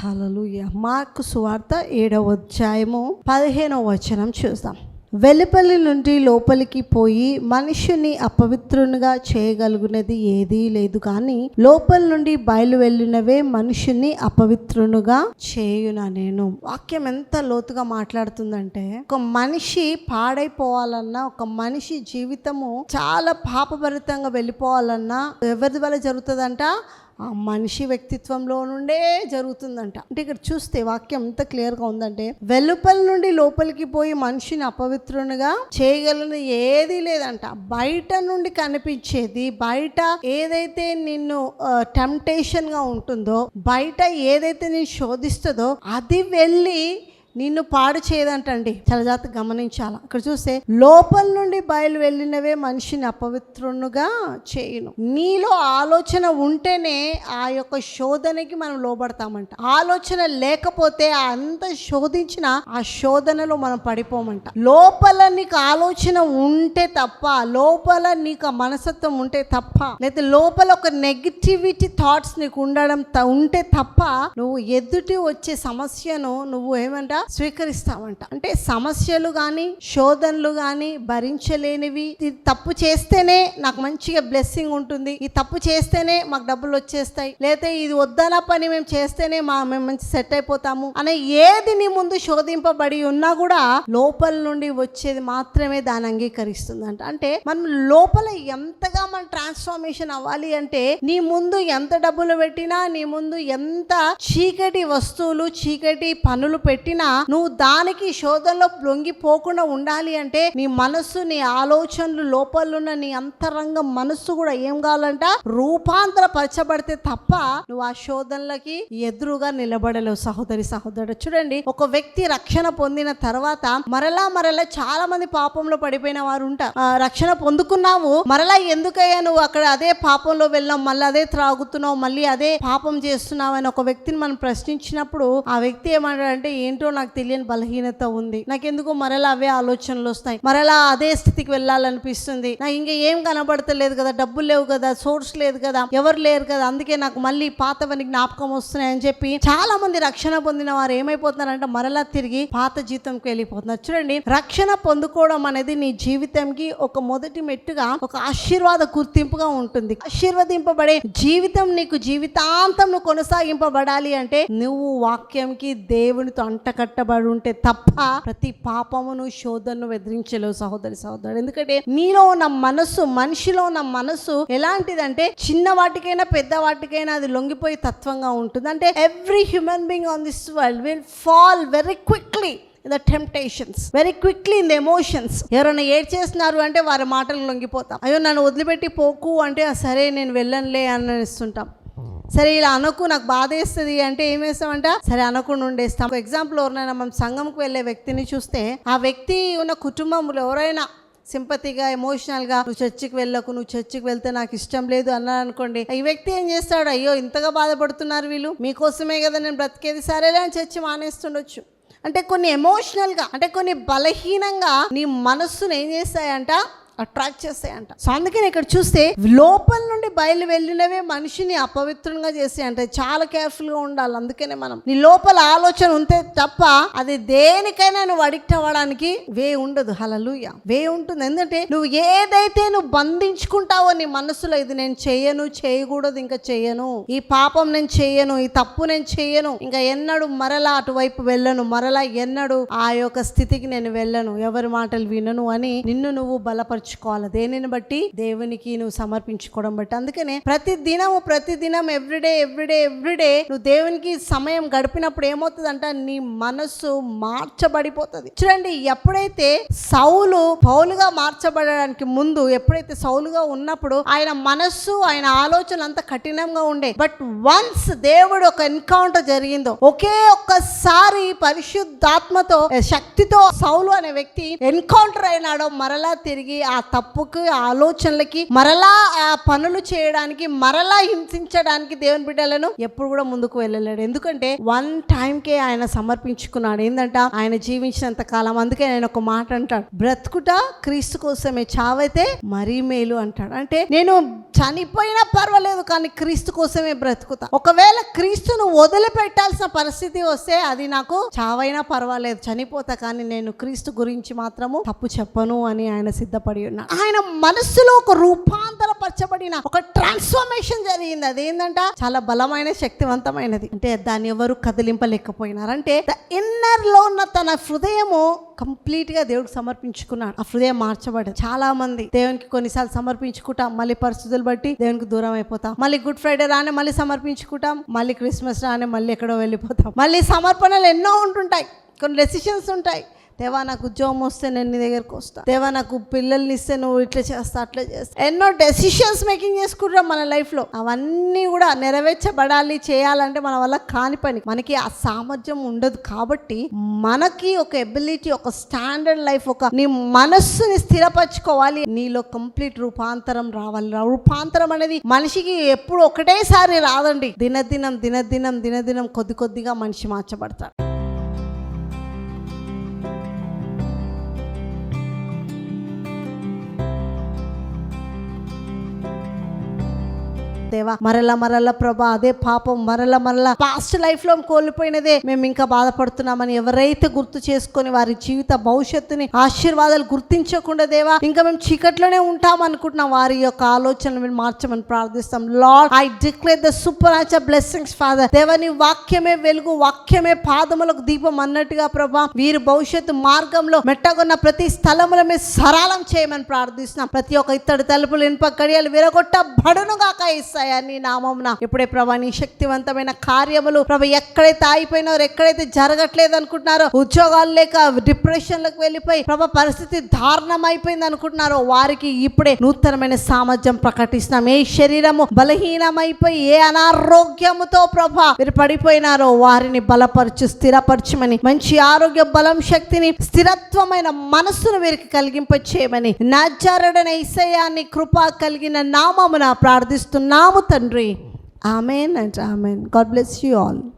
హల్లెలూయా. Mark సువార్త 7వ అధ్యాయము 15వ వచనం చూద్దాం. వెలుపలి నుండి లోపలికి పోయి మనిషిని అపవిత్రునిగా చేయగలుగునది ఏదీ లేదు, కానీ లోపలి నుండి బయలు వెళ్ళినవే మనిషిని అపవిత్రునిగా చేయున నేను. వాక్యం ఎంత లోతుగా మాట్లాడుతుందంటే, ఒక మనిషి పాడైపోవాలన్నా, ఒక మనిషి జీవితము చాలా పాపభరితంగా వెళ్ళిపోవాలన్నా ఎవరి వల్ల జరుగుతుందంట? ఆ మనిషి వ్యక్తిత్వంలో నుండే జరుగుతుందంట. అంటే ఇక్కడ చూస్తే వాక్యం ఎంత క్లియర్గా ఉందంటే, వెలుపల నుండి లోపలికి పోయి మనిషిని అపవిత్రునిగా చేయగలని ఏది లేదంట. బయట నుండి కనిపించేది, బయట ఏదైతే నిన్ను టెంప్టేషన్గా ఉంటుందో, బయట ఏదైతే నేను శోధిస్తుందో అది వెళ్ళి నిన్ను పాడు చేయదంటండి. చాలా జాగ్రత్తగా గమనించాలి. ఇక్కడ చూస్తే లోపల నుండి బయలు వెళ్ళినవే మనిషిని అపవిత్రునుగా చేయును. నీలో ఆలోచన ఉంటేనే ఆ యొక్క శోధనకి మనం లోబడతామంట. ఆలోచన లేకపోతే అంత శోధించిన ఆ శోధనలో మనం పడిపోమంట. లోపల నీకు ఆలోచన ఉంటే తప్ప, లోపల నీకు మనస్తత్వం ఉంటే తప్ప, లేదా లోపల ఒక నెగిటివిటీ థాట్స్ నీకు ఉండడం ఉంటే తప్ప నువ్వు ఎదుటి వచ్చే సమస్యను నువ్వు ఏమంట స్వీకరిస్తామంట. అంటే సమస్యలు కానీ శోధనలు కానీ భరించలేనివి. ఇది తప్పు చేస్తేనే నాకు మంచిగా బ్లెస్సింగ్ ఉంటుంది, ఈ తప్పు చేస్తేనే మాకు డబ్బులు వచ్చేస్తాయి, లేదా ఇది వద్దన పని మేము చేస్తేనే మేము మంచి సెట్ అయిపోతాము అనే ఏది నీ ముందు శోధింపబడి ఉన్నా కూడా లోపల నుండి వచ్చేది మాత్రమే దాన్ని అంగీకరిస్తుందంట. అంటే మనం లోపల ఎంతగా మన ట్రాన్స్ఫర్మేషన్ అవ్వాలి అంటే, నీ ముందు ఎంత డబ్బులు పెట్టినా, నీ ముందు ఎంత చీకటి వస్తువులు చీకటి పనులు పెట్టినా నువ్వు దానికి శోధనలో లొంగిపోకుండా ఉండాలి అంటే నీ మనస్సు, నీ ఆలోచనలు, లోపలున్న నీ అంతరంగ మనస్సు కూడా ఏం కావాలంట? రూపాంతరపరచబడితే తప్ప నువ్వు ఆ శోధనలకి ఎదురుగా నిలబడలేవు. సహోదరి సహోదరుడు చూడండి, ఒక వ్యక్తి రక్షణ పొందిన తర్వాత మరలా చాలా మంది పాపంలో పడిపోయిన వారు ఉంటారు. రక్షణ పొందుకున్నావు, మరలా ఎందుకయ్యా నువ్వు అక్కడ అదే పాపంలో వెళ్ళావు, మళ్ళీ అదే త్రాగుతున్నావు, మళ్ళీ అదే పాపం చేస్తున్నావు అని ఒక వ్యక్తిని మనం ప్రశ్నించినప్పుడు ఆ వ్యక్తి ఏమంటాడంటే, ఏంటో నాకు తెలియని బలహీనత ఉంది, నాకెందుకో మరలా అవే ఆలోచనలు వస్తాయి, మరలా అదే స్థితికి వెళ్ళాలనిపిస్తుంది, నాకు ఇంకా ఏం కనబడతలేదు కదా, డబ్బులు లేవు కదా, సోర్స్ లేదు కదా, ఎవరు లేరు కదా, అందుకే నాకు మళ్ళీ పాతవని జ్ఞాపకం వస్తున్నాయి అని చెప్పి చాలా మంది రక్షణ పొందిన వారు ఏమైపోతున్నారంటే మరలా తిరిగి పాత జీవితంకి వెళ్ళిపోతున్నారు. చూడండి, రక్షణ పొందుకోవడం అనేది నీ జీవితంకి ఒక మొదటి మెట్టుగా ఒక ఆశీర్వాద గుర్తింపుగా ఉంటుంది. ఆశీర్వదింపబడే జీవితం నీకు జీవితాంతం నువ్వు కొనసాగింపబడాలి అంటే నువ్వు వాక్యంకి దేవునితో అంటకట్టబడి ఉంటే తప్ప ప్రతి పాపమును శోధనను ఎదిరించలేవు సహోదరి సహోదరుడు. ఎందుకంటే నీలో ఉన్న మనస్సు, మనిషిలో ఉన్న మనస్సు ఎలాంటిదంటే చిన్న వాటికైనా పెద్ద వాటికైనా అది లొంగిపోయే తత్వంగా ఉంటుంది. అంటే every human being on this world will fall very quickly in the temptations, very quickly in the emotions. ఎవరైనా ఏడ్ చేస్తున్నారు అంటే వారి మాటలు లొంగిపోతాం. అయ్యో నన్ను వదిలిపెట్టి పోకు అంటే సరే నేను వెళ్ళనులే అని ఇస్తుంటాం. సరే ఇలా అనకు, నాకు బాధ వేస్తుంది అంటే ఏం వేస్తామంట? సరే అనకుండా ఉండేస్తాం. ఎగ్జాంపుల్ ఎవరైనా మనం సంఘంకి వెళ్ళే వ్యక్తిని చూస్తే ఆ వ్యక్తి ఉన్న కుటుంబంలో ఎవరైనా సింపతిగా, ఎమోషనల్గా నువ్వు చర్చికి వెళ్ళకు, నువ్వు చర్చికి వెళ్తే నాకు ఇష్టం లేదు అన్నారు అనుకోండి, ఈ వ్యక్తి ఏం చేస్తాడు? అయ్యో ఇంతగా బాధపడుతున్నారు వీళ్ళు, మీకోసమే కదా నేను బ్రతికేది, సరేలే అని చర్చి మానేస్తుండొచ్చు. అంటే కొన్ని ఎమోషనల్గా, అంటే కొన్ని బలహీనంగా నీ మనస్సును ఏం చేస్తాయంట? అట్రాక్ట్ చేస్తాయంట. సో అందుకని ఇక్కడ చూస్తే లోపల నుండి బయలు వెళ్ళినవే మనిషిని అపవిత్రంగా చేస్తాయి అంటే చాలా కేర్ఫుల్గా ఉండాలి. అందుకనే మనం నీ లోపల ఆలోచన ఉంటే తప్ప అది దేనికైనా నువ్వు అడిక్ట్ అవ్వడానికి వే ఉండదు. హల్లెలూయా, వే ఉంటుంది. ఎందుకంటే నువ్వు ఏదైతే నువ్వు బంధించుకుంటావో నీ మనసులో, ఇది నేను చేయను, చేయకూడదు, ఇంకా చేయను, ఈ పాపం నేను చేయను, ఈ తప్పు నేను చేయను, ఇంకా ఎన్నడూ మరలా అటువైపు వెళ్ళను, మరలా ఎన్నడూ ఆ యొక్క స్థితికి నేను వెళ్ళను, ఎవరి మాటలు వినను అని నిన్ను నువ్వు బలపరచు. దేనిని బట్టి? దేవునికి నువ్వు సమర్పించుకోవడం బట్టి. అందుకనే ప్రతి దినం ఎవ్రీడే నువ్వు దేవునికి సమయం గడిపినప్పుడు ఏమవుతుందంట? నీ మనస్సు మార్చబడిపోతుంది. చూడండి, ఎప్పుడైతే పౌలుగా మార్చబడడానికి ముందు, ఎప్పుడైతే సౌలుగా ఉన్నప్పుడు ఆయన మనస్సు, ఆయన ఆలోచన అంత కఠినంగా ఉండే. బట్ వన్స్ దేవుడు ఒక ఎన్కౌంటర్ జరిగిందో, ఒకే ఒక్కసారి పరిశుద్ధాత్మతో, శక్తితో సౌలు అనే వ్యక్తి ఎన్కౌంటర్ అయినాడో, మరలా తిరిగి ఆ ఆ తప్పుకి ఆలోచనలకి మరలా ఆ పనులు చేయడానికి మరలా హింసించడానికి దేవుని బిడ్డలను ఎప్పుడు కూడా ముందుకు వెళ్ళలేడు. ఎందుకంటే వన్ టైంకే ఆయన సమర్పించుకున్నాడు. ఏంటంట, ఆయన జీవించినంత కాలం. అందుకే ఆయన ఒక మాట అంటాడు, బ్రతుకుట క్రీస్తు కోసమే, చావైతే మరీ మేలు అంటాడు. అంటే నేను చనిపోయినా పర్వాలేదు కానీ క్రీస్తు కోసమే బ్రతుకుతా. ఒకవేళ క్రీస్తును వదిలిపెట్టాల్సిన పరిస్థితి వస్తే అది నాకు చావైనా పర్వాలేదు, చనిపోతా, కానీ నేను క్రీస్తు గురించి మాత్రము తప్పు చెప్పను అని ఆయన సిద్ధపడి ఉన్నాడు. ఆయన మనస్సులో ఒక రూపాంతరపరచబడిన ఒక ట్రాన్స్ఫర్మేషన్ జరిగింది. అదేంటంట, చాలా బలమైన శక్తివంతమైనది. అంటే దాన్ని ఎవరు కదిలింపలేకపోయినారు. అంటే ఇన్నర్ లో ఉన్న తన హృదయము కంప్లీట్ గా దేవుడికి సమర్పించుకున్నాడు. ఆ హృదయం మార్చబడదు. చాలా మంది దేవునికి కొన్నిసార్లు సమర్పించుకుంటాం, మళ్ళీ పరిస్థితులు బట్టి దేవునికి దూరం అయిపోతాం. మళ్ళీ గుడ్ ఫ్రైడే రానే మళ్ళీ సమర్పించుకుంటాం, మళ్ళీ క్రిస్మస్ రానే మళ్ళీ ఎక్కడో వెళ్ళిపోతాం. మళ్ళీ సమర్పణలు ఎన్నో ఉంటుంటాయి, కొన్ని డెసిషన్స్ ఉంటాయి. దేవా నాకు ఉద్యోగం వస్తే నేను నీ దగ్గరకు వస్తా, దేవా నాకు పిల్లల్ని ఇస్తే నువ్వు ఇట్లా చేస్తా అట్లా చేస్తా. ఎన్నో డెసిషన్స్ మేకింగ్ చేసుకుంటాం మన లైఫ్లో. అవన్నీ కూడా నెరవేర్చబడాలి, చేయాలంటే మన వల్ల కాని పని. మనకి ఆ సామర్థ్యం ఉండదు. కాబట్టి మనకి ఒక ఎబిలిటీ, ఒక స్టాండర్డ్ లైఫ్, ఒక నీ మనస్సుని స్థిరపరచుకోవాలి. నీలో కంప్లీట్ రూపాంతరం రావాలి. రూపాంతరం అనేది మనిషికి ఎప్పుడు ఒకటేసారి రాదండి. దినదినం దినదినం దినదినం కొద్ది కొద్దిగా మనిషి మార్చబడతాడు. దేవా మరల ప్రభా అదే పాపం మరల పాస్ట్ లైఫ్ లో కోల్పోయినదే మేము ఇంకా బాధపడుతున్నామని ఎవరైతే గుర్తు చేసుకొని వారి జీవిత భవిష్యత్తుని ఆశీర్వాదాలు గుర్తించకుండా దేవా ఇంకా మేము చీకట్లోనే ఉంటాం అనుకుంటున్నాం, వారి యొక్క ఆలోచనలు మేము మార్చమని ప్రార్థిస్తాం. Lord, I declare the super natural blessings father. దేవా నీ వాక్యమే వెలుగు, వాక్యమే పాదములకు దీపం అన్నట్టుగా ప్రభా వీరి భవిష్యత్తు మార్గంలో మెట్టగొన్న ప్రతి స్థలముల మీద సరళం చేయమని ప్రార్థిస్తున్నాం. ప్రతి ఒక్క ఇత్తడి తలుపులు ఇనుప గడియలు విరగొట్టబడును గాక నీ నామమున. ఇప్పుడే ప్రభా నీ శక్తివంతమైన కార్యములు ప్రభా ఎక్కడైతే ఆగిపోయినారో, ఎక్కడైతే జరగట్లేదు అనుకుంటున్నారో, ఉద్యోగాలు లేక డిప్రెషన్లకు వెళ్ళిపోయి ప్రభా పరిస్థితి దారుణం అయిపోయింది అనుకుంటున్నారో, వారికి ఇప్పుడే నూతనమైన సామర్థ్యం ప్రకటిస్తున్నాం. ఏ శరీరము బలహీనమైపోయి ఏ అనారోగ్యముతో ప్రభా మీరు పడిపోయినారో వారిని బలపరచు, స్థిరపరచమని, మంచి ఆరోగ్య బలం శక్తిని స్థిరత్వమైన మనస్సును వీరికి కలిగింప చేయమని నజరేయుడైన యేసయ్య నీ కృప కలిగిన నామమున ప్రార్థిస్తున్నాము తండ్రి. Amen and amen. God bless you all.